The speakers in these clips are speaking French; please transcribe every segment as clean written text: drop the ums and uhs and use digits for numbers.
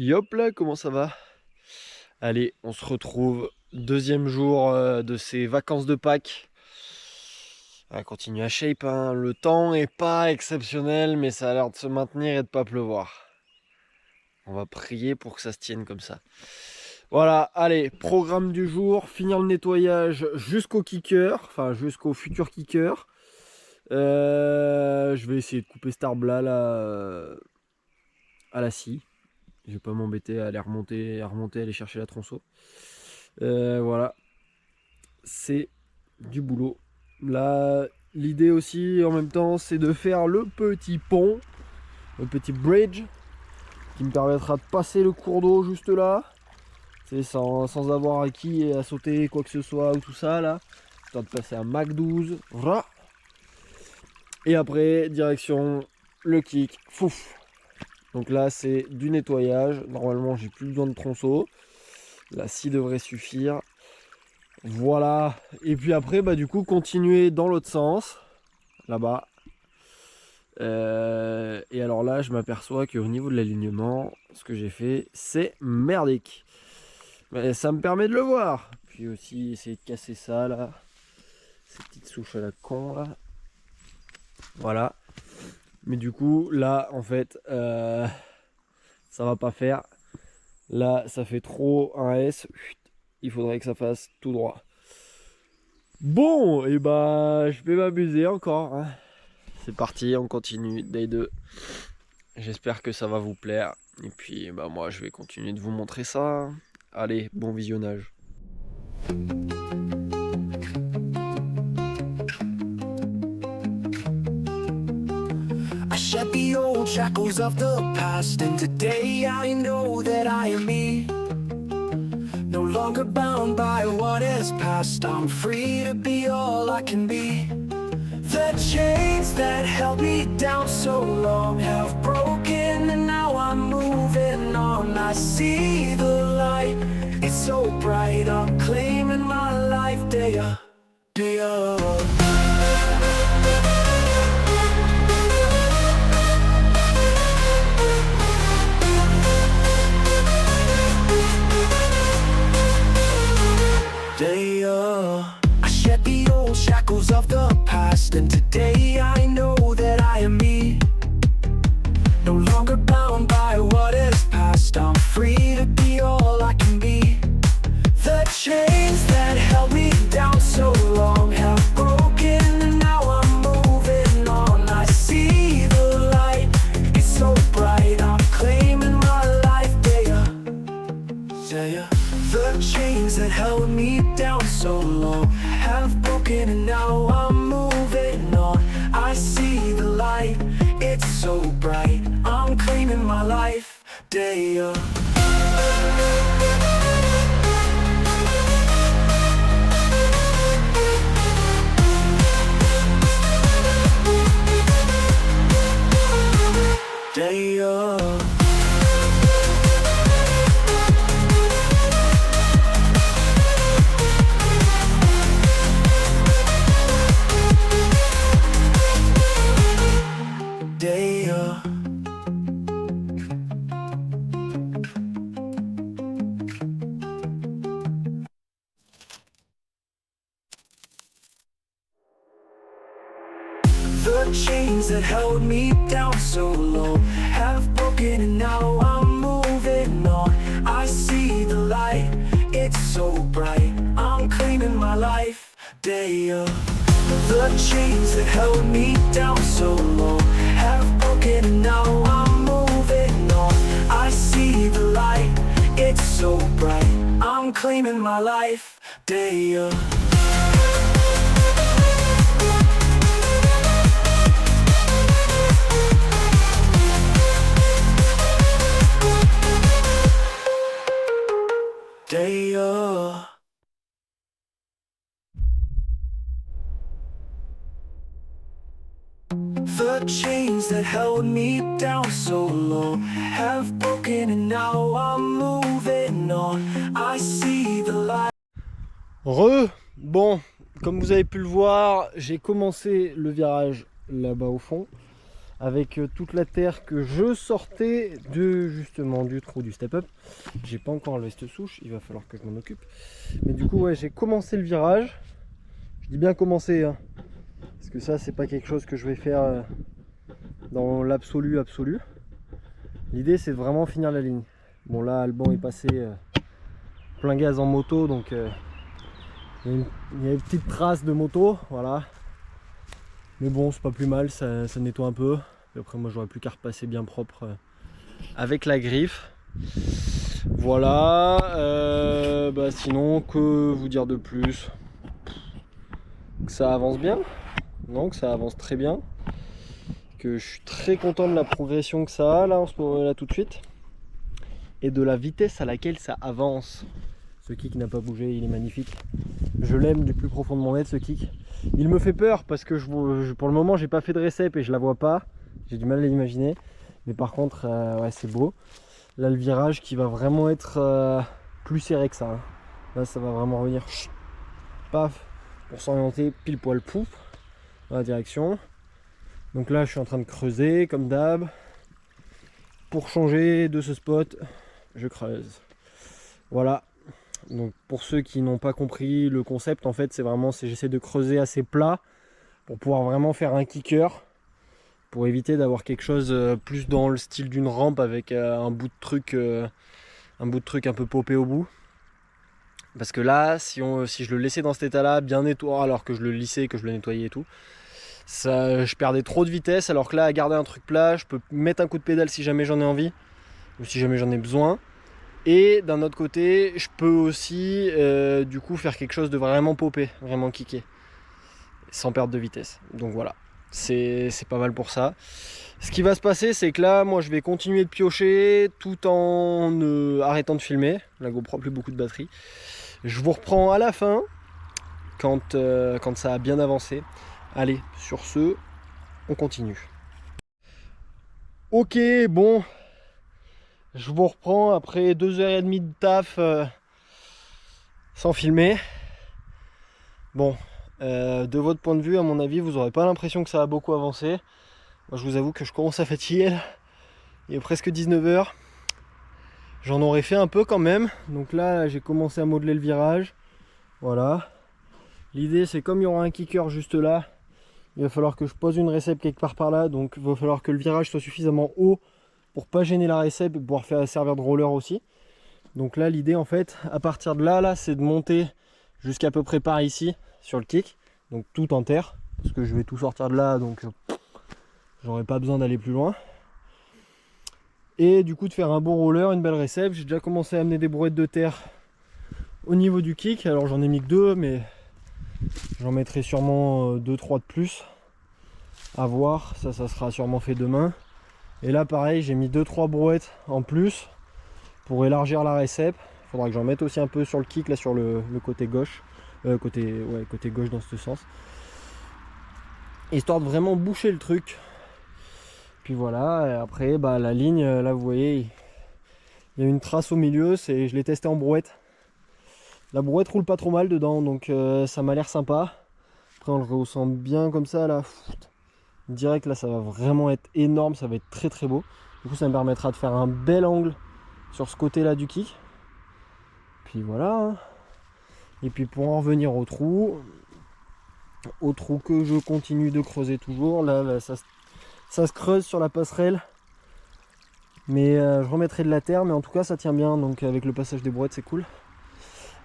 Yop là, comment ça va? Allez, on se retrouve deuxième jour de ces vacances de Pâques. On va continuer à shape, hein. Le temps est pas exceptionnel, mais ça a l'air de se maintenir et de pas pleuvoir. On va prier pour que ça se tienne comme ça. Voilà, allez, programme du jour, finir le nettoyage jusqu'au kicker, enfin jusqu'au futur kicker. Je vais essayer de couper cet arbre là, à la scie. Je vais pas m'embêter à aller remonter, aller chercher la tronçon. Voilà, c'est du boulot. Là, l'idée aussi en même temps, c'est de faire le petit pont, le petit bridge, qui me permettra de passer le cours d'eau juste là. C'est sans avoir acquis à sauter quoi que ce soit ou tout ça là. Temps de passer à Mac 12. Voilà. Et après, direction le kick. Fouf. Donc là, c'est du nettoyage. Normalement, j'ai plus besoin de tronçon. La scie devrait suffire. Voilà. Et puis après, bah, du coup, continuer dans l'autre sens. Là-bas. Et alors là, je m'aperçois qu'au niveau de l'alignement, ce que j'ai fait, c'est merdique. Mais ça me permet de le voir. Puis aussi, essayer de casser ça, là. Ces petites souches à la con, là. Voilà. Mais du coup, là, en fait, ça va pas faire. Là, ça fait trop un S. Il faudrait que ça fasse tout droit. Bon, et bah, je vais m'amuser encore, hein. C'est parti, on continue, day 2. J'espère que ça va vous plaire. Et puis, bah, moi, je vais continuer de vous montrer ça. Allez, bon visionnage. I shed the old shackles of the past, and today I know that I am me. No longer bound by what is past, I'm free to be all I can be. The chains that held me down so long have broken, and now I'm moving on. I see the light, it's so bright, I'm claiming my life day up, day up. I shed the old shackles of the past, and today I know that I am me. No longer bound by what is past, I'm free to be all I can be. The chains that held me down so long have broken, and now I'm moving on. I see the light, it's so bright, I'm claiming my life day up, day up. The chains that held me down so long have broken, and now I'm moving on. I see the light, it's so bright, I'm claiming my life day up. Day up. The chains that held me down so long have broken, and now I'm moving on. I see the light, it's so bright, I'm claiming my life day up. The chains that held me down so long have broken, and now I'm moving on. I see the light, it's so bright, I'm claiming my life day up. Day up. The chains that held me down so long have broken, and now I'm moving on. I see the light. Bon, comme vous avez pu le voir, j'ai commencé le virage là-bas au fond. avec toute la terre que je sortais justement du trou du step-up. J'ai pas encore enlevé cette souche, il va falloir que je m'en occupe. Mais du coup ouais, j'ai commencé le virage. Je dis bien commencer, hein, parce que ça c'est pas quelque chose que je vais faire dans l'absolu absolu. L'idée c'est de vraiment finir la ligne. Bon là Alban est passé plein gaz en moto, donc il y a une petite trace de moto, voilà. Mais bon, c'est pas plus mal, ça nettoie un peu. Et après moi j'aurais plus qu'à repasser bien propre avec la griffe. Voilà, sinon que vous dire de plus? Que ça avance bien, non, que ça avance très bien. Que je suis très content de la progression que ça a là en ce moment là tout de suite. Et de la vitesse à laquelle ça avance. Ce kick n'a pas bougé, il est magnifique. Je l'aime du plus profond de mon être ce kick. Il me fait peur parce que pour le moment j'ai pas fait de récep et je la vois pas. J'ai du mal à l'imaginer. Mais par contre ouais, c'est beau. Là le virage qui va vraiment être plus serré que ça. Hein. Là ça va vraiment revenir paf pour s'orienter pile poil pouf dans la direction. Donc là je suis en train de creuser comme d'hab. Pour changer de ce spot, je creuse. Voilà. Donc pour ceux qui n'ont pas compris le concept, en fait c'est vraiment, j'essaie de creuser assez plat pour pouvoir vraiment faire un kicker, pour éviter d'avoir quelque chose plus dans le style d'une rampe avec un bout de truc un peu popé au bout. Parce que là si je le laissais dans cet état là bien nettoyé, alors que je le lissais, que je le nettoyais et tout, ça, je perdais trop de vitesse, alors que là à garder un truc plat, je peux mettre un coup de pédale si jamais j'en ai envie ou si jamais j'en ai besoin. Et d'un autre côté, je peux aussi du coup faire quelque chose de vraiment popé, vraiment kické, sans perdre de vitesse. Donc voilà, c'est pas mal pour ça. Ce qui va se passer, c'est que là, moi je vais continuer de piocher tout en arrêtant de filmer. La GoPro n'a plus beaucoup de batterie. Je vous reprends à la fin, quand ça a bien avancé. Allez, sur ce, on continue. Ok, bon. Je vous reprends après 2h30 de taf sans filmer. Bon, de votre point de vue, à mon avis, vous n'aurez pas l'impression que ça a beaucoup avancé. Moi, je vous avoue que je commence à fatiguer. Là. Il est presque 19h. J'en aurais fait un peu quand même. Donc là, j'ai commencé à modeler le virage. Voilà. L'idée, c'est comme il y aura un kicker juste là, il va falloir que je pose une récep quelque part par là. Donc il va falloir que le virage soit suffisamment haut pour pas gêner la récep et pouvoir servir de roller aussi. Donc là l'idée en fait à partir de là c'est de monter jusqu'à peu près par ici sur le kick, donc tout en terre parce que je vais tout sortir de là, donc j'aurai pas besoin d'aller plus loin, et du coup de faire un bon roller, une belle récep. J'ai déjà commencé à amener des brouettes de terre au niveau du kick, alors j'en ai mis que 2 mais j'en mettrai sûrement 2-3 de plus à voir, ça sera sûrement fait demain. Et là pareil, j'ai mis 2-3 brouettes en plus pour élargir la récep. Il faudra que j'en mette aussi un peu sur le kick, là sur le côté gauche. Côté gauche dans ce sens. Histoire de vraiment boucher le truc. Puis voilà, et après la ligne, là vous voyez, il y a une trace au milieu, je l'ai testé en brouette. La brouette roule pas trop mal dedans, donc ça m'a l'air sympa. Après on le ressent bien comme ça là. Direct là ça va vraiment être énorme, ça va être très très beau. Du coup ça me permettra de faire un bel angle sur ce côté là du kick. Puis voilà. Et puis pour en revenir au trou que je continue de creuser toujours. Là ça se creuse sur la passerelle. Mais je remettrai de la terre, mais en tout cas ça tient bien. Donc avec le passage des brouettes c'est cool.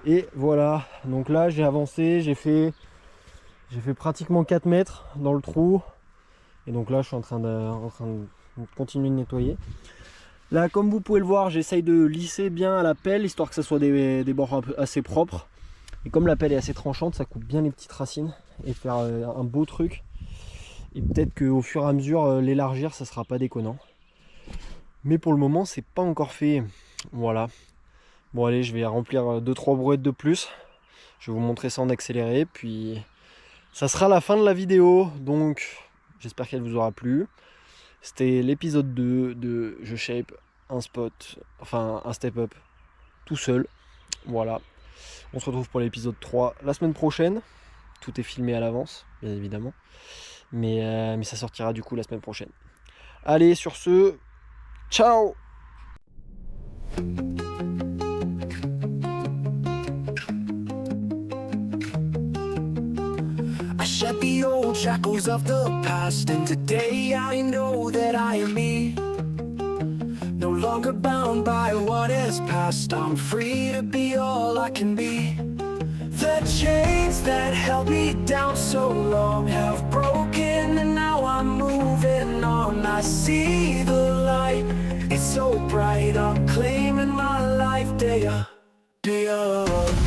Et voilà, donc là j'ai avancé, j'ai fait pratiquement 4 mètres dans le trou. Et donc là je suis en train de continuer de nettoyer. Là comme vous pouvez le voir, j'essaye de lisser bien à la pelle, histoire que ça soit des bords assez propres. Et comme la pelle est assez tranchante, ça coupe bien les petites racines et faire un beau truc. Et peut-être qu'au fur et à mesure l'élargir, ça sera pas déconnant. Mais pour le moment c'est pas encore fait. Voilà. Bon allez, je vais remplir 2-3 brouettes de plus. Je vais vous montrer ça en accéléré, puis ça sera la fin de la vidéo. Donc j'espère qu'elle vous aura plu. C'était l'épisode 2 de Je Shape un spot, enfin un step up tout seul. Voilà. On se retrouve pour l'épisode 3 la semaine prochaine. Tout est filmé à l'avance, bien évidemment. Mais ça sortira du coup la semaine prochaine. Allez, sur ce, ciao! I shed the old shackles of the past, and today I know that I am me. No longer bound by what is past, I'm free to be all I can be. The chains that held me down so long have broken, and now I'm moving on. I see the light, it's so bright, I'm claiming my life day up, day up.